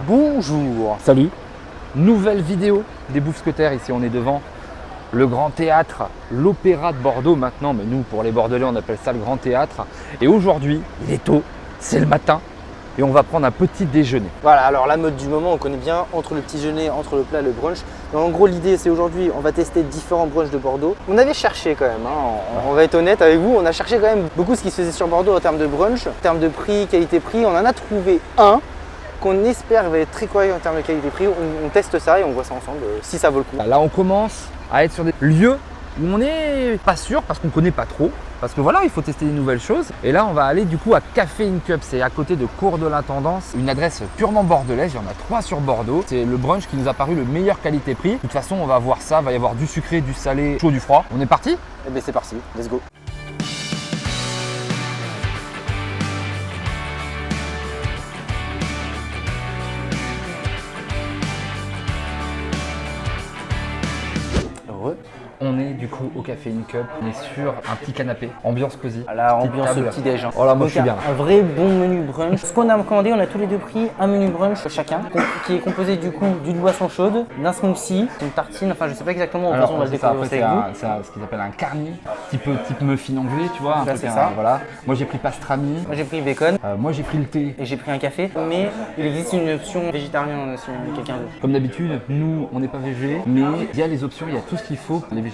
Bonjour. Salut. Nouvelle vidéo des Boufsquetaires. Ici, on est devant le Grand Théâtre, l'Opéra de Bordeaux maintenant, mais nous, pour les Bordelais, on appelle ça le Grand Théâtre. Et aujourd'hui, il est tôt, c'est le matin, et on va prendre un petit déjeuner. Voilà, alors la mode du moment, on connaît bien, entre le petit déjeuner, entre le plat et le brunch. Donc, en gros, l'idée, c'est aujourd'hui, on va tester différents brunchs de Bordeaux. On avait cherché quand même, on va être honnête avec vous, on a cherché quand même beaucoup ce qui se faisait sur Bordeaux en termes de brunch, en termes de prix, qualité-prix. On en a trouvé un qu'on espère va être très correct en termes de qualité-prix. On teste ça et on voit ça ensemble si ça vaut le coup. Là, on commence à être sur des lieux où on n'est pas sûr parce qu'on ne connaît pas trop. Parce que voilà, il faut tester des nouvelles choses. Et là, on va aller du coup à Café In Cup. C'est à côté de Cours de l'Intendance. Une adresse purement bordelaise. Il y en a 3 sur Bordeaux. C'est le brunch qui nous a paru le meilleur qualité-prix. De toute façon, on va voir ça. Il va y avoir du sucré, du salé, chaud, du froid. On est parti? Eh bien, c'est parti, let's go. On est du coup au Café In Cup, on est sur un petit canapé, ambiance cosy. La ambiance petit-déj. Oh là, moi je suis bien. Un vrai bon menu brunch. Ce qu'on a commandé, on a tous les deux pris un menu brunch chacun, qui est composé du coup d'une boisson chaude, d'un smoothie, d'une tartine, enfin je sais pas exactement, de toute façon on va le découvrir c'est avec vous. ce qu'ils appellent un carni, type muffin anglais, tu vois. Là, c'est ça. Voilà. Moi j'ai pris pastrami. Moi j'ai pris bacon. Moi j'ai pris le thé. Et j'ai pris un café, mais il existe une option végétarienne si quelqu'un veut. Comme d'habitude, nous on n'est pas végé, mais il y a les options, il y a tout ce qu'il faut pour les végétariens.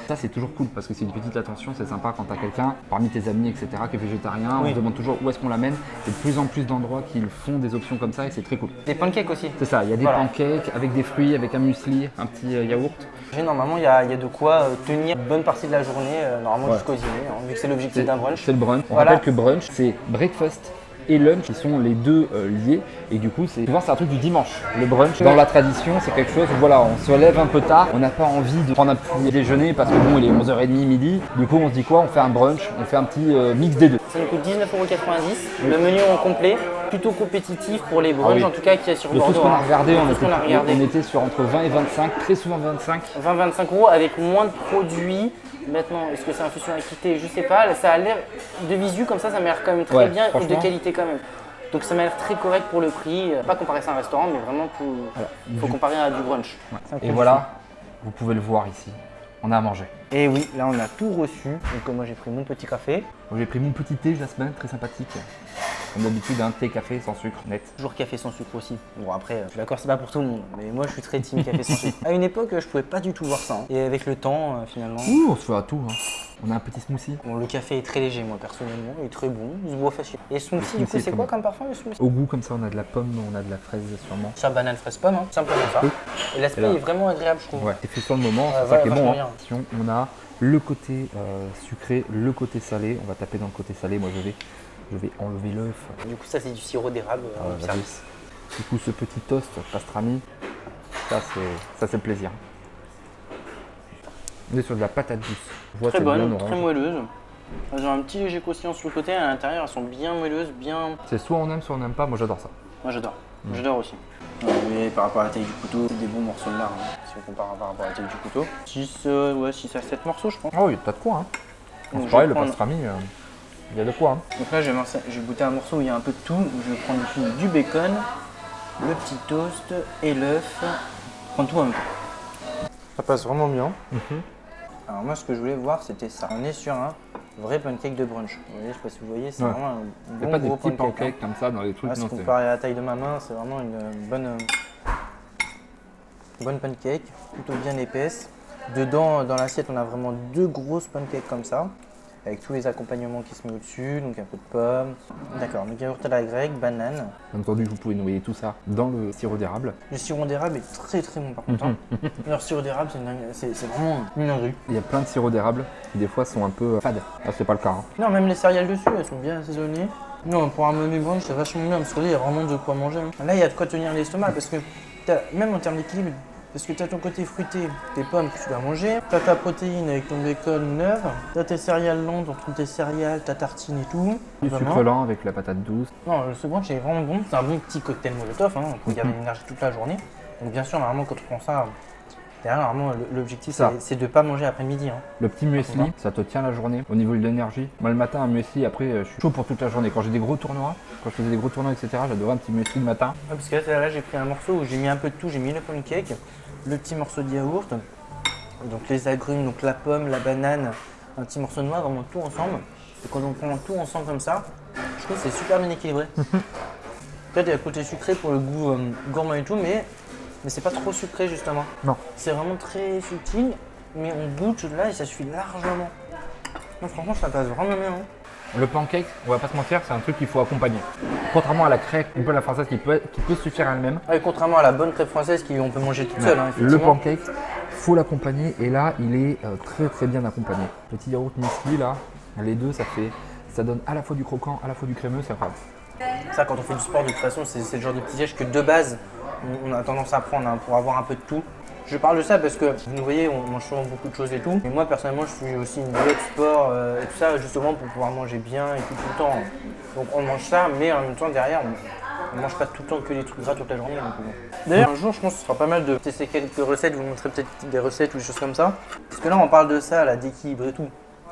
Ça c'est toujours cool parce que c'est une petite attention, c'est sympa quand tu as quelqu'un parmi tes amis, etc., qui est végétarien. Oui. On se demande toujours où est-ce qu'on l'amène. Et de plus en plus d'endroits qui font des options comme ça et c'est très cool. Des pancakes aussi. C'est ça, il y a des pancakes avec des fruits, avec un muesli, un petit yaourt. Normalement, il y a de quoi tenir une bonne partie de la journée, normalement jusqu'au dîner, vu que c'est l'objectif d'un brunch. C'est le brunch. On Voilà. rappelle que brunch, c'est breakfast et lunch qui sont les deux liés. Et du coup, souvent c'est un truc du dimanche. Le brunch, dans la tradition, c'est quelque chose où voilà, on se lève un peu tard, on n'a pas envie de prendre un petit déjeuner parce que bon, il est 11h30, midi. Du coup, on se dit quoi? On fait un brunch, on fait un petit mix des deux. Ça nous coûte 19,90 €. Le menu en complet, plutôt compétitif pour les brunchs, en tout cas qui est sur De Bordeaux. tout ce qu'on a regardé, on on était sur entre 20 et 25, très souvent 25. 20-25 € avec moins de produits. Maintenant, est-ce que c'est un fusion équité? Je sais pas. Ça a l'air de visu comme ça m'a l'air quand même très bien et de qualité quand même. Donc ça m'a l'air très correct pour le prix. Pas comparer ça à un restaurant, mais vraiment faut comparer à du brunch. Ouais. Et voilà, vous pouvez le voir ici. On a à manger. Et oui, là on a tout reçu. Donc moi j'ai pris mon petit café. J'ai pris mon petit thé Jasmin, très sympathique. Comme d'habitude, un thé café sans sucre, net. Toujours café sans sucre aussi. Bon après, je suis d'accord, c'est pas pour tout le monde, mais moi je suis très team café sans sucre. À une époque, je pouvais pas du tout voir ça. Hein. Et avec le temps, finalement. Ouh, on se fait à tout. Hein. On a un petit smoothie. Bon, le café est très léger, moi personnellement, il est très bon, il se boit facile. Et smoothie, du coup, c'est quoi comme parfum le smoothie? Au goût, comme ça, on a de la pomme, on a de la fraise sûrement. Ça, banane, fraise, pomme, hein. Simplement ça. Oui. Et l'aspect est vraiment agréable, je trouve. Ouais, c'est fait sur le moment, c'est ça qui est bon. Hein. On a le côté sucré, le côté salé. On va taper dans le côté salé. Moi, je vais enlever l'œuf. Du coup, ça, c'est du sirop d'érable au service. Du coup, ce petit toast pastrami, ça c'est le plaisir. On est sur de la patate douce. Très bonne, très moelleuse. Elles ont un petit léger croustillant sur le côté, à l'intérieur, elles sont bien moelleuses, bien. C'est soit on aime, soit on n'aime pas. Moi, j'adore ça. Moi, j'adore. J'adore aussi. Mais par rapport à la taille du couteau, c'est des bons morceaux de lard, hein, si on compare par rapport à la taille du couteau. 6 à 7 morceaux, je pense. Ah oui, t'as de quoi. Hein. Donc, c'est pareil, le pastrami, il y a de quoi. Hein. Donc là, je vais goûter un morceau où il y a un peu de tout. Je vais prendre du bacon, le petit toast et l'œuf. Prendre tout en même temps. Ça passe vraiment bien. Alors moi, ce que je voulais voir, c'était ça. On est sur un vrai pancake de brunch. Vous voyez, je sais pas si vous voyez, c'est vraiment un bon pas des gros petits pancake. pancakes comme ça dans les trucs. Là, si comparé à la taille de ma main, c'est vraiment une bonne pancake, plutôt bien épaisse. Dedans, dans l'assiette, on a vraiment 2 grosses pancakes comme ça, avec tous les accompagnements qui se mettent au-dessus, donc un peu de pommes. D'accord, donc yaourt à la grecque, banane. Bien entendu, vous pouvez noyer tout ça dans le sirop d'érable. Le sirop d'érable est très très bon par contre. Hein. Leur sirop d'érable, c'est vraiment une dinguerie. Il y a plein de sirops d'érable qui des fois sont un peu fades. Là, c'est pas le cas. Hein. Non, même les céréales dessus, elles sont bien assaisonnées. Non, pour un menu brunch, c'est vachement bien parce que là, il y a vraiment de quoi manger. Hein. Là, il y a de quoi tenir l'estomac parce que même en termes d'équilibre, parce que tu as ton côté fruité, tes pommes que tu dois manger, tu as ta protéine avec ton bacon neuf, tu as tes céréales lentes, entre tes céréales, ta tartine et tout. Du sucre lent avec la patate douce. Non, ce brunch est vraiment bon. C'est un bon petit cocktail Molotov, hein, pour garder l'énergie toute la journée. Donc bien sûr, normalement, quand on prend ça, Derrière, normalement, l'objectif, Ça. c'est de ne pas manger après-midi. Hein. Le petit muesli, ça te tient la journée au niveau de l'énergie. Moi le matin un muesli, après je suis chaud pour toute la journée. Quand j'ai des gros tournois, quand je faisais des gros tournois etc, j'adorais un petit muesli le matin. Ouais, parce que là j'ai pris un morceau où j'ai mis un peu de tout. J'ai mis le pancake, le petit morceau de yaourt, donc les agrumes, donc la pomme, la banane, un petit morceau de noix, vraiment tout ensemble. Et quand on prend tout ensemble comme ça, je trouve que c'est super bien équilibré. Peut-être il y a le côté sucré pour le goût gourmand et tout, mais c'est pas trop sucré justement. Non. C'est vraiment très subtil, mais on goûte là et ça suffit largement. Non, franchement, ça passe vraiment bien. Hein. Le pancake, on va pas se mentir, c'est un truc qu'il faut accompagner. Contrairement à la crêpe, un peu la française qui peut suffire à elle-même. Ouais, contrairement à la bonne crêpe française qu'on peut manger toute seule. Hein, le pancake, faut l'accompagner et là, il est très très bien accompagné. Petit yaourt muesli là, les deux, ça donne à la fois du croquant, à la fois du crémeux, c'est incroyable. Ça, quand on fait du sport, de toute façon, c'est le genre de petit déj que de base, on a tendance à prendre pour avoir un peu de tout. Je parle de ça parce que, vous nous voyez, on mange souvent beaucoup de choses et tout. Et moi, personnellement, je suis aussi une diète sport et tout ça, justement pour pouvoir manger bien et tout le temps. Donc on mange ça, mais en même temps, derrière, on ne mange pas tout le temps que des trucs gras toute la journée. D'ailleurs, un jour, je pense que ce sera pas mal de tester quelques recettes, vous montrer peut-être des recettes ou des choses comme ça. Parce que là, on parle de ça, là, d'équilibre et tout.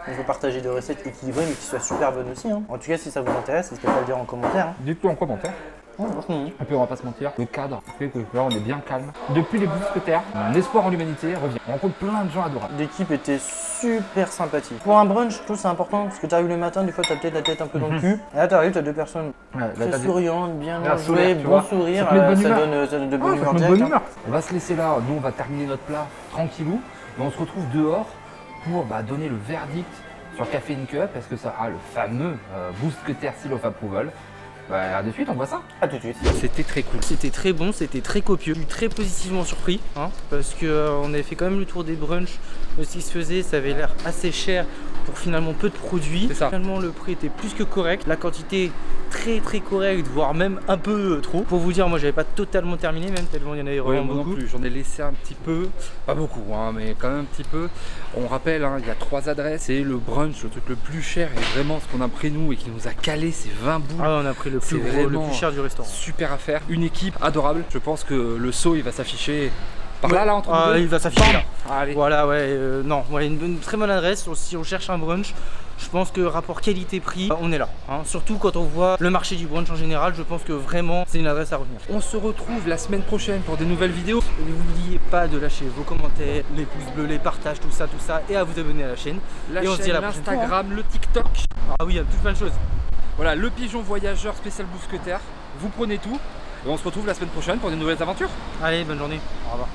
On veut partager des recettes équilibrées mais qui soient super bonnes aussi. Hein. En tout cas, si ça vous intéresse, n'hésitez pas à le dire en commentaire. Hein. Dites-le en commentaire. Et puis on va pas se mentir, le cadre fait que là on est bien calme. Depuis les Bousquetaires, mon espoir en l'humanité revient. On rencontre plein de gens adorables. L'équipe était super sympathique. Pour un brunch, je trouve c'est important parce que tu arrives le matin, des fois tu as peut-être la tête un peu dans le cul. Et là tu arrives, tu as deux personnes très souriantes, bien enjouées, bon sourire, ça donne de bonne humeur direct. On va se laisser là, nous on va terminer notre plat tranquillou. Et on se retrouve dehors pour donner le verdict sur Café Cup. Est-ce que ça a le fameux Bousquetaire Seal of Approval? À de suite, on voit ça. A tout de suite. C'était très cool. C'était très bon, c'était très copieux. Je suis très positivement surpris, hein, parce qu'on avait fait quand même le tour des brunchs de ce qui se faisait. Ça avait l'air assez cher pour finalement peu de produits. C'est ça. Finalement, le prix était plus que correct. La quantité très très correcte, voire même un peu trop. Pour vous dire, moi j'avais pas totalement terminé, même tellement il y en avait vraiment beaucoup. J'en ai laissé un petit peu, pas beaucoup, hein, mais quand même un petit peu. On rappelle, hein, il y a 3 adresses. C'est le brunch, le truc le plus cher et vraiment ce qu'on a pris nous et qui nous a calé, c'est 20 boules. Ah, on a pris le plus gros, le plus cher du restaurant. Super affaire, une équipe adorable. Je pense que le saut il va s'afficher par là entre nous deux. Il va s'afficher là. Allez. Voilà, non, une très bonne adresse. Si on cherche un brunch, je pense que rapport qualité-prix, on est là. Hein. Surtout quand on voit le marché du brunch en général, je pense que vraiment c'est une adresse à retenir. On se retrouve la semaine prochaine pour des nouvelles vidéos. N'oubliez pas de lâcher vos commentaires, les pouces bleus, les partages, tout ça, et à vous abonner à la chaîne. Et on se dit à la prochaine fois, hein. l'Instagram, le TikTok. Ah oui, il y a tout plein de choses. Voilà, le pigeon voyageur spécial Bousquetaire. Vous prenez tout et on se retrouve la semaine prochaine pour des nouvelles aventures. Allez, bonne journée. Au revoir.